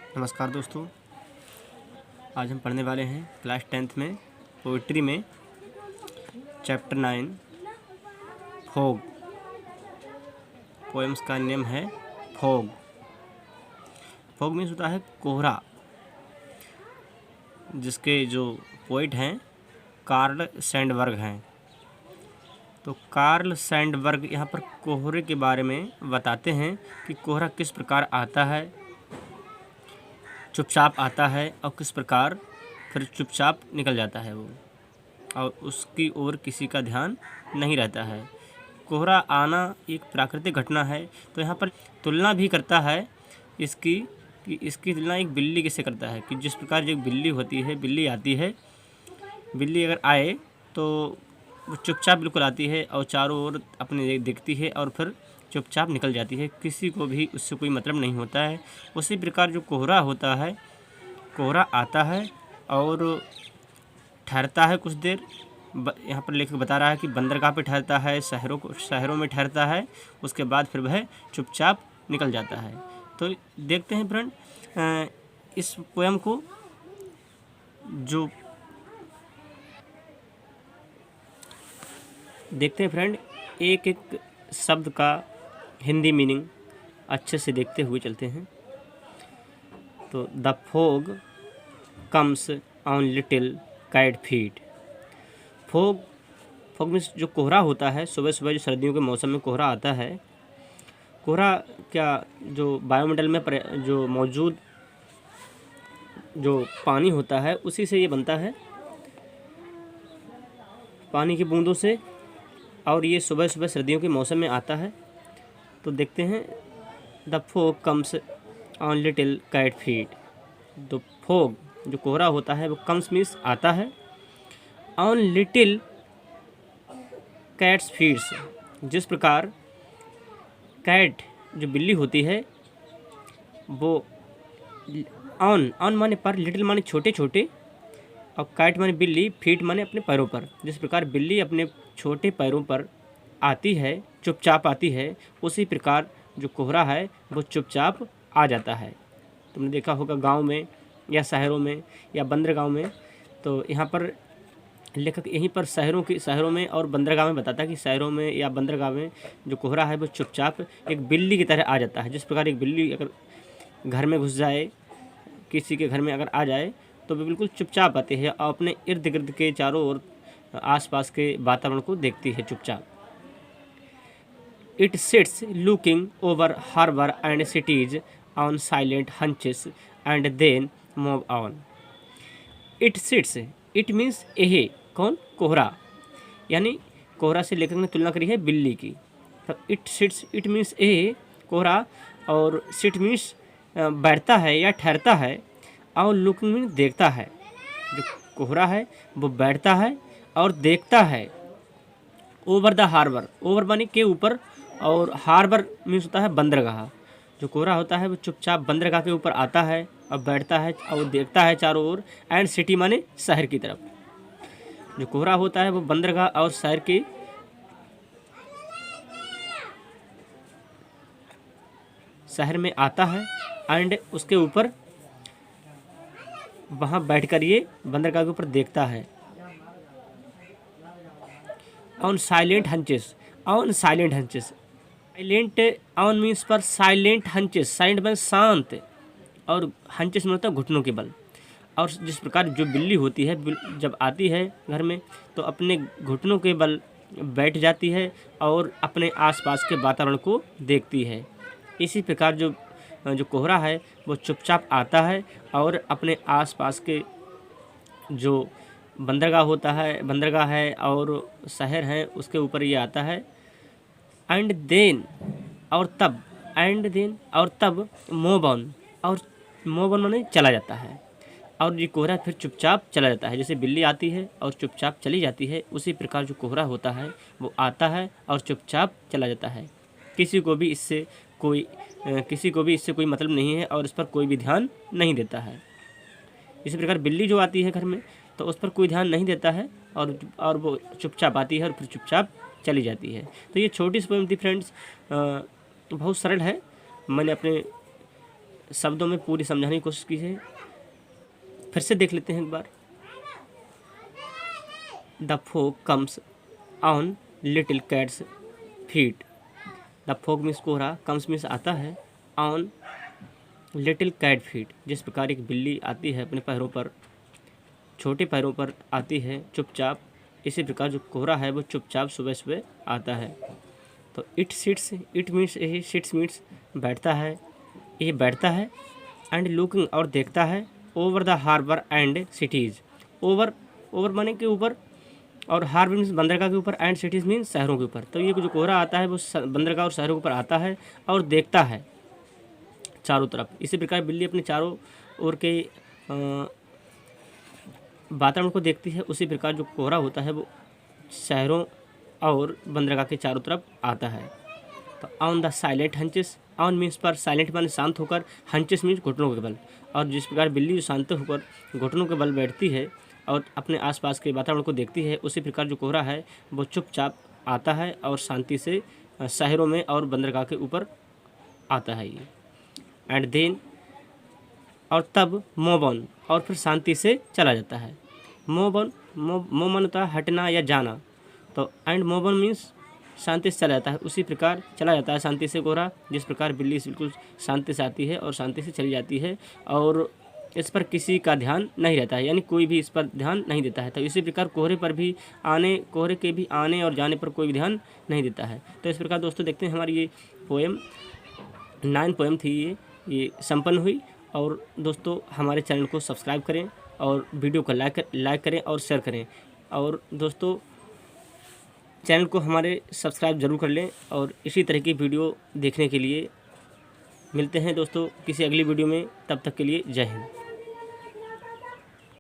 नमस्कार दोस्तों, आज हम पढ़ने वाले हैं क्लास 10th में पोइट्री में चैप्टर 9 फोग। पोएम्स का नेम है फोग। फोग मीन्स होता है कोहरा, जिसके जो पोइट हैं कार्ल सैंडबर्ग हैं। तो कार्ल सैंडबर्ग यहाँ पर कोहरे के बारे में बताते हैं कि कोहरा किस प्रकार आता है, चुपचाप आता है और किस प्रकार फिर चुपचाप निकल जाता है वो, और उसकी ओर किसी का ध्यान नहीं रहता है। कोहरा आना एक प्राकृतिक घटना है। तो यहाँ पर तुलना भी करता है इसकी कि इसकी तुलना एक बिल्ली किससे करता है कि जिस प्रकार जो एक बिल्ली होती है, बिल्ली आती है, बिल्ली अगर आए तो वो चुपचाप बिल्कुल आती है और चारों ओर अपने देखती है और फिर चुपचाप निकल जाती है, किसी को भी उससे कोई मतलब नहीं होता है। उसी प्रकार जो कोहरा होता है, कोहरा आता है और ठहरता है कुछ देर। यहाँ पर लेखक बता रहा है कि बंदरगाह पे ठहरता है, शहरों में ठहरता है, उसके बाद फिर वह चुपचाप निकल जाता है। तो देखते हैं फ्रेंड इस पोएम को, जो देखते हैं फ्रेंड एक एक शब्द का हिंदी मीनिंग अच्छे से देखते हुए चलते हैं। तो the fog comes on little cat feet. Fog means जो कोहरा होता है, सुबह सुबह जो सर्दियों के मौसम में कोहरा आता है। कोहरा क्या, जो वायुमंडल में जो मौजूद जो पानी होता है उसी से ये बनता है, पानी की बूंदों से, और ये सुबह सुबह सर्दियों के मौसम में आता है। तो देखते हैं the fog comes on little cat feet. तो फोग जो कोहरा होता है वो कम्स मीन्स आता है, ऑन लिटिल कैट्स फीट्स, जिस प्रकार कैट जो बिल्ली होती है वो ऑन माने पर, लिटिल माने छोटे छोटे, और कैट माने बिल्ली, फीट माने अपने पैरों पर। जिस प्रकार बिल्ली अपने छोटे पैरों पर आती है, चुपचाप आती है, उसी प्रकार जो कोहरा है वो चुपचाप आ जाता है। तुमने देखा होगा गांव में या शहरों में या बंदरगाह में। तो यहाँ पर लेखक यहीं पर शहरों में और बंदरगाह में बताता है कि शहरों में या बंदरगाह में जो कोहरा है वो चुपचाप एक बिल्ली की तरह आ जाता है। जिस प्रकार एक बिल्ली अगर घर में घुस जाए, किसी के घर में अगर आ जाए, तो वो बिल्कुल चुपचाप आती है और अपने इर्द गिर्द के चारों ओर आसपास के वातावरण को देखती है चुपचाप। It sits looking over harbour and cities on silent haunches and then move on. It sits, it means एहे, कौन, कोहरा, यानी कोहरा से लेखक ने तुलना करी है बिल्ली की। तो इट सिट्स, इट मीन्स एहे, कोहरा, और सिट मीन्स बैठता है या ठहरता है, और लुकिंग मीन्स देखता है। जो कोहरा है वो बैठता है और देखता है ओवर द हार्बर, ओवर माने के ऊपर, और हार्बर मीन्स होता है बंदरगाह। जो कोहरा होता है वो चुपचाप बंदरगाह के ऊपर आता है और बैठता है और देखता है चारों ओर, एंड सिटी माने शहर की तरफ। जो कोहरा होता है वो बंदरगाह और शहर के शहर में आता है, एंड उसके ऊपर वहाँ बैठकर ये बंदरगाह के ऊपर देखता है। On silent haunches, on silent haunches, silent on means पर साइलेंट हंचेस, साइलेंट मीन्स शांत, और हंचेस में होता है घुटनों के बल। और जिस प्रकार जो बिल्ली होती है जब आती है घर में तो अपने घुटनों के बल बैठ जाती है और अपने आसपास के वातावरण को देखती है। इसी प्रकार जो कोहरा है वो चुपचाप आता है और अपने आसपास के जो बंदरगाह है और शहर है उसके ऊपर ये आता है। एंड देन, और तब, एंड देन और तब, मूव ऑन, और मूव ऑन माने चला जाता है, और ये कोहरा फिर चुपचाप चला जाता है। जैसे बिल्ली आती है और चुपचाप चली जाती है, उसी प्रकार जो कोहरा होता है वो आता है और चुपचाप चला जाता है। किसी को भी इससे कोई मतलब नहीं है और इस पर कोई भी ध्यान नहीं देता है। इसी प्रकार बिल्ली जो आती है घर में तो उस पर कोई ध्यान नहीं देता है और वो चुपचाप आती है और फिर चुपचाप चली जाती है। तो ये छोटी सी पोएम थी फ्रेंड्स, बहुत सरल है। मैंने अपने शब्दों में पूरी समझाने की कोशिश की है। फिर से देख लेते हैं एक बार। The fog comes on little cats feet. The fog means कोहरा, कम्स मीन्स आता है, ऑन लिटिल कैट फीट जिस प्रकार एक बिल्ली आती है अपने पैरों पर, छोटे पैरों पर आती है चुपचाप, इसी प्रकार जो कोहरा है वो चुपचाप सुबह सुबह आता है। तो इट सिट्स, इट मीन्स यही, सिट्स मीन्स बैठता है, ये बैठता है, एंड लुकिंग और देखता है, over the harbour and cities. Over, over माने के ऊपर, और हार्बर मीन्स बंदरगाह के ऊपर, एंड सिटीज़ मीन्स शहरों के ऊपर। तो ये जो कोहरा आता है वो बंदरगाह और शहरों के ऊपर आता है और देखता है चारों तरफ। इसी प्रकार बिल्ली अपने चारों ओर के वातावरण को देखती है, उसी प्रकार जो कोहरा होता है वो शहरों और बंदरगाह के चारों तरफ आता है। तो on the silent haunches, on means पर, साइलेंट माने शांत होकर, हंचेस मीन्स घुटनों के बल। और जिस प्रकार बिल्ली जो शांत होकर घुटनों के बल बैठती है और अपने आसपास के वातावरण को देखती है, उसी प्रकार जो कोहरा है वो चुपचाप आता है और शांति से शहरों में और बंदरगाह के ऊपर आता है ये। एंड देन, और तब मूव ऑन, और फिर शांति से चला जाता है। मूव ऑन, मूव ऑन होता है हटना या जाना, तो एंड मूव ऑन मीन्स शांति से चला जाता है, उसी प्रकार चला जाता है शांति से कोहरा, जिस प्रकार बिल्ली बिल्कुल शांति से आती है और शांति से चली जाती है और इस पर किसी का ध्यान नहीं रहता है, यानी कोई भी इस पर ध्यान नहीं देता है। तो इसी प्रकार कोहरे पर भी कोहरे के भी आने और जाने पर कोई भी ध्यान नहीं देता है। तो इस प्रकार दोस्तों देखते हैं हमारी ये पोएम 9 पोएम थी, ये संपन्न हुई। और दोस्तों हमारे चैनल को सब्सक्राइब करें और वीडियो को लाइक करें और शेयर करें। और दोस्तों चैनल को हमारे सब्सक्राइब ज़रूर कर लें और इसी तरह की वीडियो देखने के लिए मिलते हैं दोस्तों किसी अगली वीडियो में। तब तक के लिए जय हिंद।